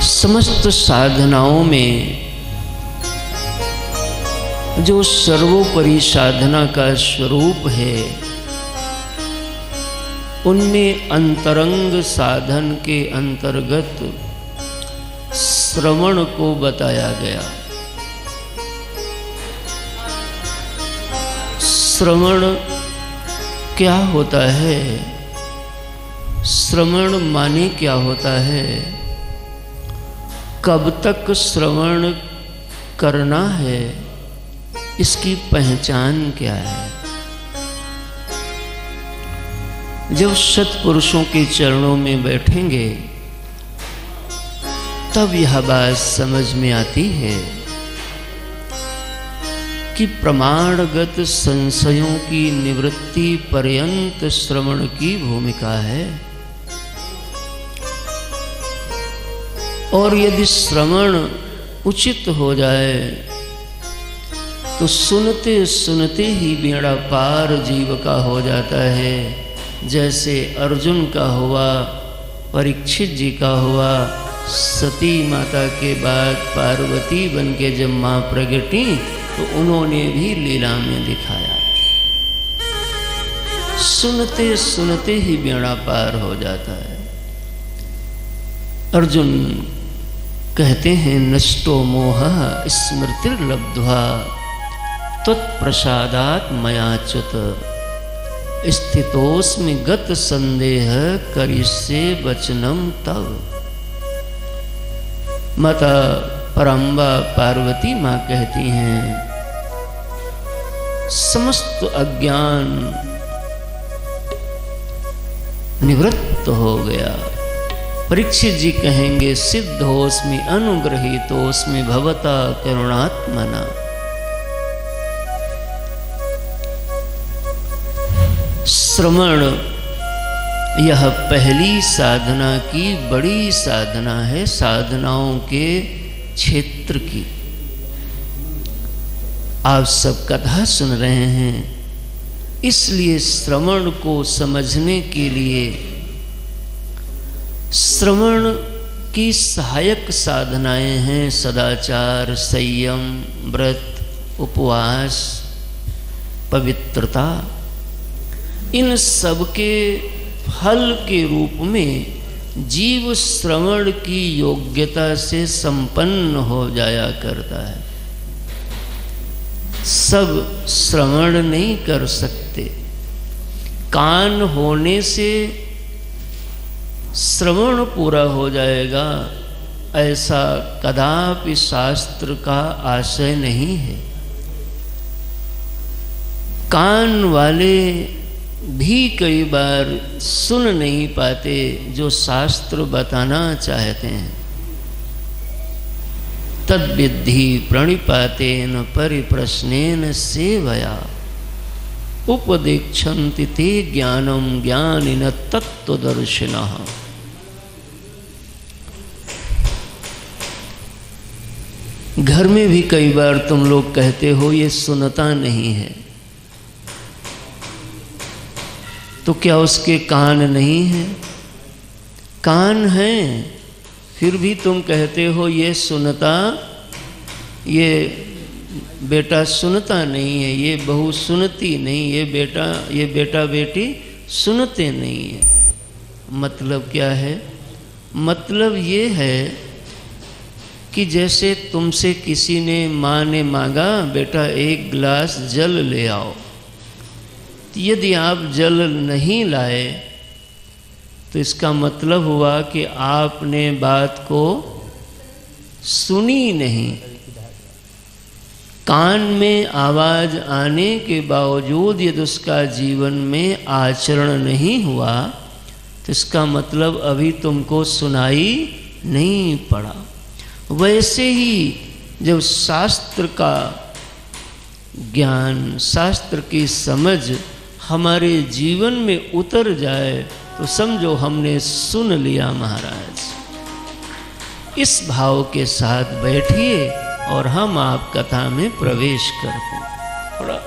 समस्त साधनाओं में जो सर्वोपरि साधना का स्वरूप है, उनमें अंतरंग साधन के अंतर्गत श्रवण को बताया गया। श्रवण क्या होता है? श्रवण माने क्या होता है? कब तक श्रवण करना है, इसकी पहचान क्या है? जब सत्पुरुषों के चरणों में बैठेंगे तब यह बात समझ में आती है कि प्रमाणगत संशयों की निवृत्ति पर्यंत श्रवण की भूमिका है। और यदि श्रवण उचित हो जाए तो सुनते सुनते ही बेड़ा पार जीव का हो जाता है। जैसे अर्जुन का हुआ, परीक्षित जी का हुआ। सती माता के बाद पार्वती बन के जब माँ प्रगटी तो उन्होंने भी लीला में दिखाया, सुनते सुनते ही बेड़ा पार हो जाता है। अर्जुन कहते हैं, नष्टो मोह स्मृतिर्लब्ध्वा त्वत्प्रसादात् मयाच्युत स्थितोस्मि गत संदेह करिष्ये वचनम तव। माता परम्बा पार्वती माँ कहती हैं, समस्त अज्ञान निवृत्त हो गया। परीक्षित जी कहेंगे, सिद्धोस्मि अनुग्रहीतोस्मि भवता करुणात्मना। श्रवण यह पहली साधना की बड़ी साधना है, साधनाओं के क्षेत्र की। आप सब कथा सुन रहे हैं, इसलिए श्रवण को समझने के लिए श्रवण की सहायक साधनाएं हैं सदाचार, संयम, व्रत, उपवास, पवित्रता। इन सब के फल के रूप में जीव श्रवण की योग्यता से संपन्न हो जाया करता है। सब श्रवण नहीं कर सकते। कान होने से श्रवण पूरा हो जाएगा, ऐसा कदापि शास्त्र का आशय नहीं है। कान वाले भी कई बार सुन नहीं पाते जो शास्त्र बताना चाहते हैं। तद्विद्धि प्रणिपातेन परिप्रश्नेन सेवया उपदेक्षन्ति ते ज्ञानम ज्ञानिनः तत्त्वदर्शिनः। घर में भी कई बार तुम लोग कहते हो ये सुनता नहीं है, तो क्या उसके कान नहीं हैं? कान हैं, फिर भी तुम कहते हो ये सुनता, ये बेटा सुनता नहीं है, ये बहू सुनती नहीं, ये बेटा बेटी सुनते नहीं है। मतलब क्या है? मतलब ये है कि जैसे तुमसे किसी ने, माँ ने मांगा, बेटा एक गिलास जल ले आओ। यदि आप जल नहीं लाए तो इसका मतलब हुआ कि आपने बात को सुनी नहीं। कान में आवाज आने के बावजूद यदि उसका जीवन में आचरण नहीं हुआ तो इसका मतलब अभी तुमको सुनाई नहीं पड़ा। वैसे ही जब शास्त्र का ज्ञान, शास्त्र की समझ हमारे जीवन में उतर जाए तो समझो हमने सुन लिया महाराज। इस भाव के साथ बैठिए और हम आप कथा में प्रवेश करते हैं। थोड़ा